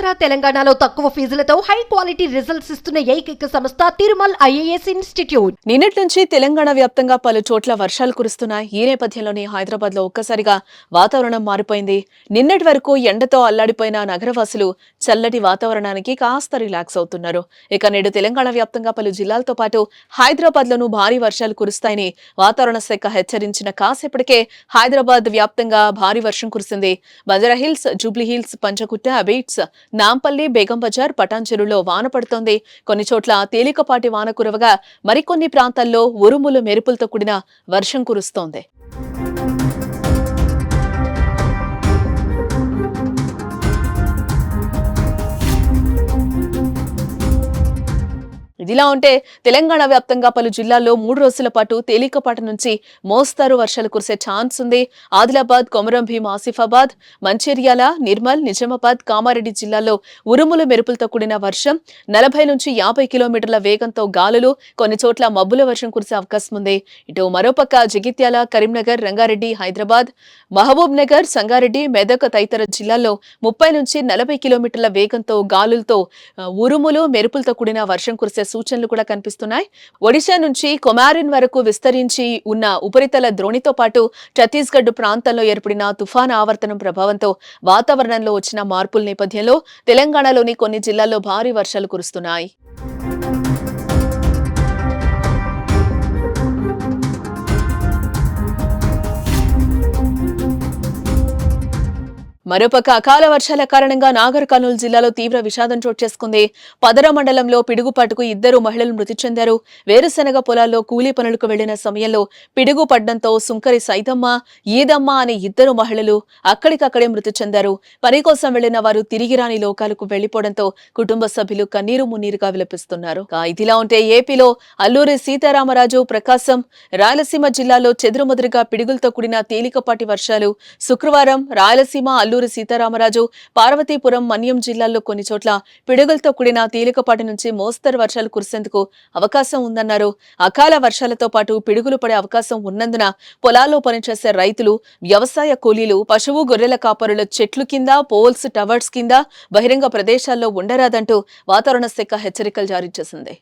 ఆంధ్ర తెలంగాణలో తక్కువ ఫీజులతో high quality results ఇస్తున్న ఏకైక సంస్థ తిరుమల్ ఐఏఎస్ ఇన్స్టిట్యూట్. నిన్నటి నుంచి తెలంగాణ వ్యాప్తంగా పలు చోట్ల వర్షాలు కురుస్తున్నాయి. ఈ నేపథ్యంలోనే హైదరాబాద్ లో ఒక్కసారిగా వాతావరణం మారిపోయింది. నిన్నటి వరకు ఎండతో అల్లాడిపోయిన నగరవాసులు చల్లటి వాతావరణానికి కాస్త రిలాక్స్ అవుతున్నారు. ఇక నేడు తెలంగాణ వ్యాప్తంగా పలు జిల్లాలతో పాటు హైదరాబాద్ లోనూ భారీ వర్షాలు కురుస్తాయని వాతావరణ శాఖ హెచ్చరించిన కాసేపటికే హైదరాబాద్ వ్యాప్తంగా భారీ వర్షం కురిసింది. బంజారాహిల్స్, జూబ్లీహిల్స్, పంచకుట్ట, బీట్స్, నాంపల్లి, బేగం బజార్, పటాన్చెరులో వాన పడుతోంది. కొన్ని చోట్ల తేలికపాటి వాన కురవగా మరికొన్ని ప్రాంతాల్లో ఉరుములు మెరుపులతో కూడిన వర్షం కురుస్తోంది. ఇదిలా ఉంటే తెలంగాణ వ్యాప్తంగా పలు జిల్లాల్లో 3 రోజుల పాటు తేలికపాటి నుంచి మోస్తారు వర్షాలు కురిసే ఛాన్స్ ఉంది. ఆదిలాబాద్, కొమరం భీం, ఆసిఫాబాద్, మంచిర్యాల, నిర్మల్, నిజామాబాద్, కామారెడ్డి జిల్లాల్లో ఉరుములు మెరుపులతో కూడిన వర్షం, 40 నుంచి 50 కిలోమీటర్ల వేగంతో గాలులు, కొన్ని చోట్ల మబ్బుల వర్షం కురిసే అవకాశం ఉంది. ఇటు మరోపక్క జగిత్యాల, కరీంనగర్, రంగారెడ్డి, హైదరాబాద్, మహబూబ్ నగర్, సంగారెడ్డి, మెదక్ తదితర జిల్లాల్లో 30 నుంచి 40 కిలోమీటర్ల వేగంతో గాలులతో ఉరుములు మెరుపులతో కూడిన వర్షం కురిసే సూచనలు కూడా కనిపిస్తున్నాయి. ఒడిశా నుంచి కొమారిన్ వరకు విస్తరించి ఉన్న ఉపరితల ద్రోణితో పాటు ఛత్తీస్గఢ్ ప్రాంతంలో ఏర్పడిన తుఫాను ఆవర్తనం ప్రభావంతో వాతావరణంలో వచ్చిన మార్పుల నేపథ్యంలో తెలంగాణలోని కొన్ని జిల్లాల్లో భారీ వర్షాలు కురుస్తున్నాయి. మరోపక్క అకాల వర్షాల కారణంగా నాగర్ కర్నూలు జిల్లాలో తీవ్ర విషాదం చోటు చేసుకుంది. పదర మండలంలో పిడుగుపాటుకు 2 మహిళలు మృతి చెందారు. వేరుశెనగ పొలాల్లో కూలీ పనులకు వెళ్లిన సమయంలో పిడుగు పడ్డంతో సుంకరి సైదమ్మ, ఈదమ్మ అనే 2 మహిళలు అక్కడికక్కడే మృతి చెందారు. పని కోసం వెళ్లిన వారు తిరిగి రాని లోకాలకు వెళ్లిపోవడంతో కుటుంబ సభ్యులు కన్నీరు మున్నీరుగా విలపిస్తున్నారు. ఇదిలా ఉంటే ఏపీలో అల్లూరి సీతారామరాజు, ప్రకాశం, రాయలసీమ జిల్లాలో చెదురుమదురుగా పిడుగులతో కూడిన తేలికపాటి వర్షాలు. శుక్రవారం రాయలసీమ, అల్లూరి సీతారామరాజు, పార్వతీపురం, మన్యం జిల్లాల్లో కొన్ని చోట్ల పిడుగులతో కూడిన తేలికపాటి నుంచి మోస్తరు వర్షాలు కురిసేందుకు అవకాశం ఉందన్నారు. అకాల వర్షాలతో పాటు పిడుగులు పడే అవకాశం ఉన్నందున పొలాల్లో పనిచేసే రైతులు, వ్యవసాయ కూలీలు, పశువు గొర్రెల కాపరుల చెట్లు కింద, పోల్స్, టవర్స్ కింద, బహిరంగ ప్రదేశాల్లో ఉండరాదంటూ వాతావరణ శాఖ హెచ్చరికలు జారీ చేసింది.